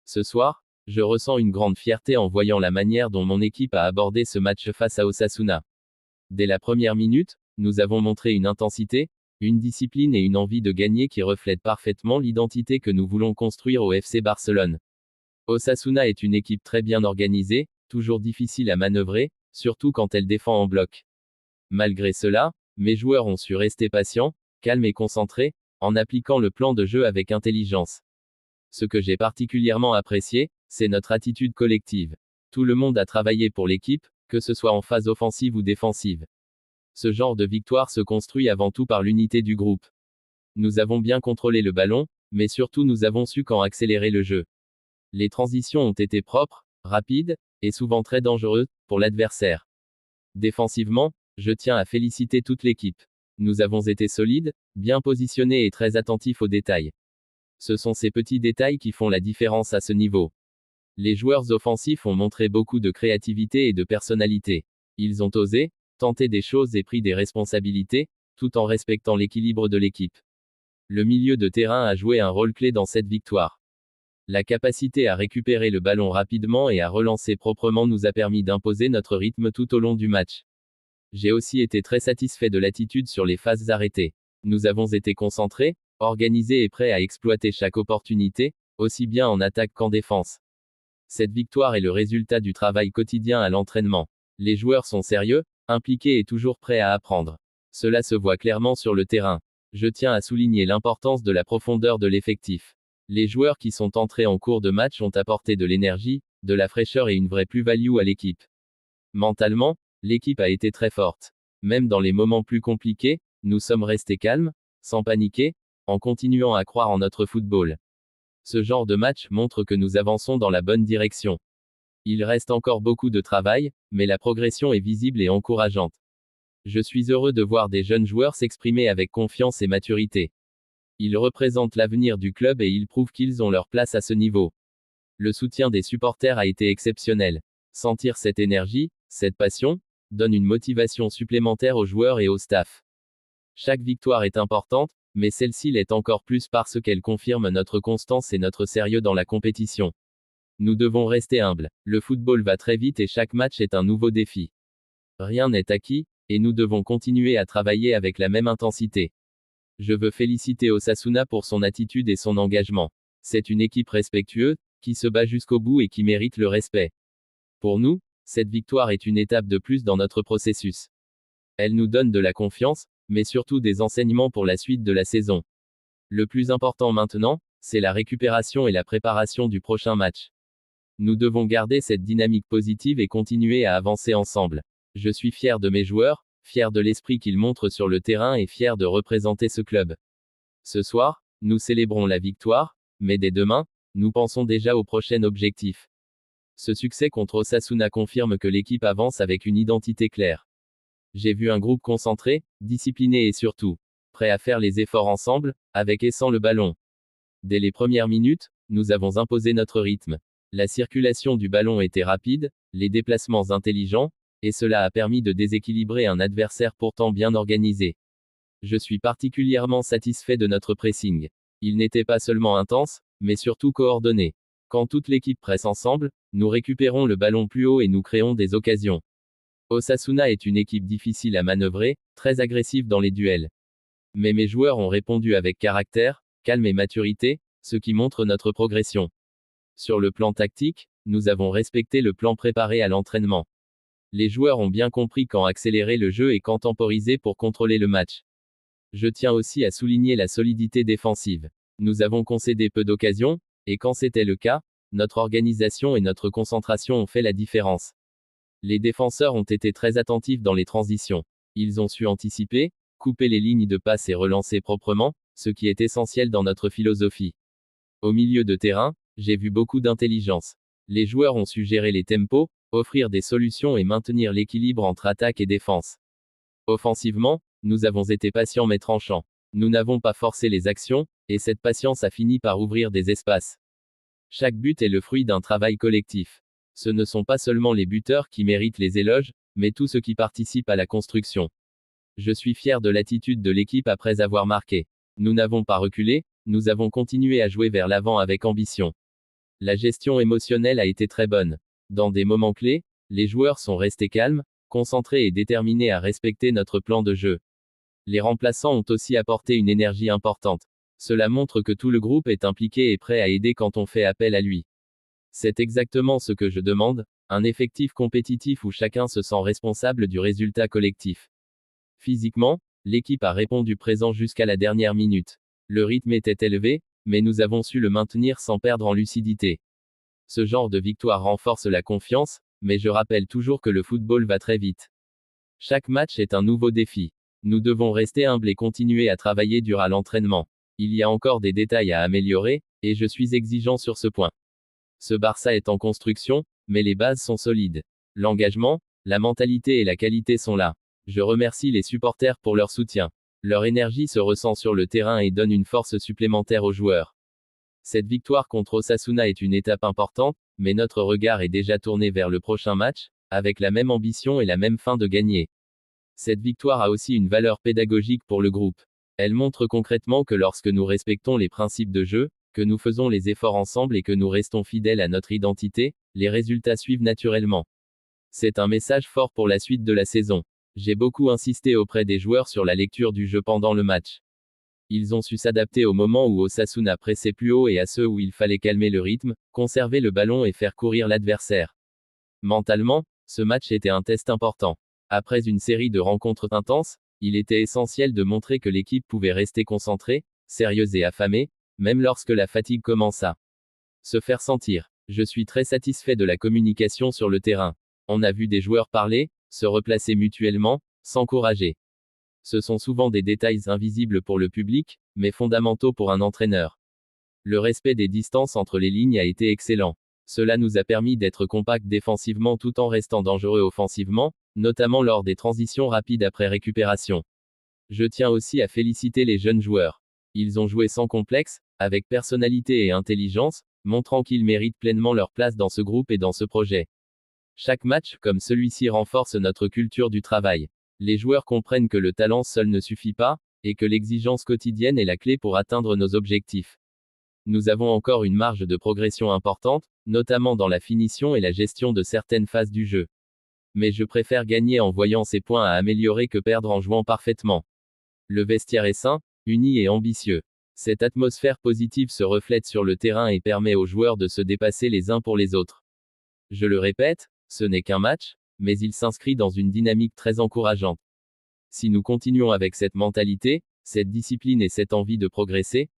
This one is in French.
Ce soir, je ressens une grande fierté en voyant la manière dont mon équipe a abordé ce match face à Osasuna. Dès la première minute, nous avons montré une intensité, une discipline et une envie de gagner qui reflètent parfaitement l'identité que nous voulons construire au FC Barcelone. Osasuna est une équipe très bien organisée, toujours difficile à manœuvrer, surtout quand elle défend en bloc. Malgré cela, mes joueurs ont su rester patients, calmes et concentrés, en appliquant le plan de jeu avec intelligence. Ce que j'ai particulièrement apprécié, c'est notre attitude collective. Tout le monde a travaillé pour l'équipe, que ce soit en phase offensive ou défensive. Ce genre de victoire se construit avant tout par l'unité du groupe. Nous avons bien contrôlé le ballon, mais surtout nous avons su quand accélérer le jeu. Les transitions ont été propres, rapides, et souvent très dangereuses, pour l'adversaire. Défensivement, je tiens à féliciter toute l'équipe. Nous avons été solides, bien positionnés et très attentifs aux détails. Ce sont ces petits détails qui font la différence à ce niveau. Les joueurs offensifs ont montré beaucoup de créativité et de personnalité. Ils ont osé, tenté des choses et pris des responsabilités, tout en respectant l'équilibre de l'équipe. Le milieu de terrain a joué un rôle clé dans cette victoire. La capacité à récupérer le ballon rapidement et à relancer proprement nous a permis d'imposer notre rythme tout au long du match. J'ai aussi été très satisfait de l'attitude sur les phases arrêtées. Nous avons été concentrés, organisés et prêts à exploiter chaque opportunité, aussi bien en attaque qu'en défense. Cette victoire est le résultat du travail quotidien à l'entraînement. Les joueurs sont sérieux, impliqués et toujours prêts à apprendre. Cela se voit clairement sur le terrain. Je tiens à souligner l'importance de la profondeur de l'effectif. Les joueurs qui sont entrés en cours de match ont apporté de l'énergie, de la fraîcheur et une vraie plus-value à l'équipe. Mentalement, l'équipe a été très forte. Même dans les moments plus compliqués, nous sommes restés calmes, sans paniquer, en continuant à croire en notre football. Ce genre de match montre que nous avançons dans la bonne direction. Il reste encore beaucoup de travail, mais la progression est visible et encourageante. Je suis heureux de voir des jeunes joueurs s'exprimer avec confiance et maturité. Ils représentent l'avenir du club et ils prouvent qu'ils ont leur place à ce niveau. Le soutien des supporters a été exceptionnel. Sentir cette énergie, cette passion, donne une motivation supplémentaire aux joueurs et au staff. Chaque victoire est importante, mais celle-ci l'est encore plus parce qu'elle confirme notre constance et notre sérieux dans la compétition. Nous devons rester humbles. Le football va très vite et chaque match est un nouveau défi. Rien n'est acquis, et nous devons continuer à travailler avec la même intensité. Je veux féliciter Osasuna pour son attitude et son engagement. C'est une équipe respectueuse, qui se bat jusqu'au bout et qui mérite le respect. Pour nous, cette victoire est une étape de plus dans notre processus. Elle nous donne de la confiance, mais surtout des enseignements pour la suite de la saison. Le plus important maintenant, c'est la récupération et la préparation du prochain match. Nous devons garder cette dynamique positive et continuer à avancer ensemble. Je suis fier de mes joueurs, fier de l'esprit qu'ils montrent sur le terrain et fier de représenter ce club. Ce soir, nous célébrons la victoire, mais dès demain, nous pensons déjà au prochain objectif. Ce succès contre Osasuna confirme que l'équipe avance avec une identité claire. J'ai vu un groupe concentré, discipliné et surtout, prêt à faire les efforts ensemble, avec et sans le ballon. Dès les premières minutes, nous avons imposé notre rythme. La circulation du ballon était rapide, les déplacements intelligents, et cela a permis de déséquilibrer un adversaire pourtant bien organisé. Je suis particulièrement satisfait de notre pressing. Il n'était pas seulement intense, mais surtout coordonné. Quand toute l'équipe presse ensemble, nous récupérons le ballon plus haut et nous créons des occasions. Osasuna est une équipe difficile à manœuvrer, très agressive dans les duels. Mais mes joueurs ont répondu avec caractère, calme et maturité, ce qui montre notre progression. Sur le plan tactique, nous avons respecté le plan préparé à l'entraînement. Les joueurs ont bien compris quand accélérer le jeu et quand temporiser pour contrôler le match. Je tiens aussi à souligner la solidité défensive. Nous avons concédé peu d'occasions, et quand c'était le cas, notre organisation et notre concentration ont fait la différence. Les défenseurs ont été très attentifs dans les transitions. Ils ont su anticiper, couper les lignes de passe et relancer proprement, ce qui est essentiel dans notre philosophie. Au milieu de terrain, j'ai vu beaucoup d'intelligence. Les joueurs ont su gérer les tempos, offrir des solutions et maintenir l'équilibre entre attaque et défense. Offensivement, nous avons été patients mais tranchants. Nous n'avons pas forcé les actions, et cette patience a fini par ouvrir des espaces. Chaque but est le fruit d'un travail collectif. Ce ne sont pas seulement les buteurs qui méritent les éloges, mais tous ceux qui participent à la construction. Je suis fier de l'attitude de l'équipe après avoir marqué. Nous n'avons pas reculé, nous avons continué à jouer vers l'avant avec ambition. La gestion émotionnelle a été très bonne. Dans des moments clés, les joueurs sont restés calmes, concentrés et déterminés à respecter notre plan de jeu. Les remplaçants ont aussi apporté une énergie importante. Cela montre que tout le groupe est impliqué et prêt à aider quand on fait appel à lui. C'est exactement ce que je demande, un effectif compétitif où chacun se sent responsable du résultat collectif. Physiquement, l'équipe a répondu présent jusqu'à la dernière minute. Le rythme était élevé, mais nous avons su le maintenir sans perdre en lucidité. Ce genre de victoire renforce la confiance, mais je rappelle toujours que le football va très vite. Chaque match est un nouveau défi. Nous devons rester humbles et continuer à travailler dur à l'entraînement. Il y a encore des détails à améliorer, et je suis exigeant sur ce point. Ce Barça est en construction, mais les bases sont solides. L'engagement, la mentalité et la qualité sont là. Je remercie les supporters pour leur soutien. Leur énergie se ressent sur le terrain et donne une force supplémentaire aux joueurs. Cette victoire contre Osasuna est une étape importante, mais notre regard est déjà tourné vers le prochain match, avec la même ambition et la même fin de gagner. Cette victoire a aussi une valeur pédagogique pour le groupe. Elle montre concrètement que lorsque nous respectons les principes de jeu, que nous faisons les efforts ensemble et que nous restons fidèles à notre identité, les résultats suivent naturellement. C'est un message fort pour la suite de la saison. J'ai beaucoup insisté auprès des joueurs sur la lecture du jeu pendant le match. Ils ont su s'adapter au moment où Osasuna pressait plus haut et à ceux où il fallait calmer le rythme, conserver le ballon et faire courir l'adversaire. Mentalement, ce match était un test important. Après une série de rencontres intenses, il était essentiel de montrer que l'équipe pouvait rester concentrée, sérieuse et affamée, même lorsque la fatigue commença. Se faire sentir. Je suis très satisfait de la communication sur le terrain. On a vu des joueurs parler, se replacer mutuellement, s'encourager. Ce sont souvent des détails invisibles pour le public, mais fondamentaux pour un entraîneur. Le respect des distances entre les lignes a été excellent. Cela nous a permis d'être compacts défensivement tout en restant dangereux offensivement, notamment lors des transitions rapides après récupération. Je tiens aussi à féliciter les jeunes joueurs. Ils ont joué sans complexe, avec personnalité et intelligence, montrant qu'ils méritent pleinement leur place dans ce groupe et dans ce projet. Chaque match, comme celui-ci, renforce notre culture du travail. Les joueurs comprennent que le talent seul ne suffit pas, et que l'exigence quotidienne est la clé pour atteindre nos objectifs. Nous avons encore une marge de progression importante, notamment dans la finition et la gestion de certaines phases du jeu. Mais je préfère gagner en voyant ces points à améliorer que perdre en jouant parfaitement. Le vestiaire est sain, uni et ambitieux. Cette atmosphère positive se reflète sur le terrain et permet aux joueurs de se dépasser les uns pour les autres. Je le répète, ce n'est qu'un match, mais il s'inscrit dans une dynamique très encourageante. Si nous continuons avec cette mentalité, cette discipline et cette envie de progresser,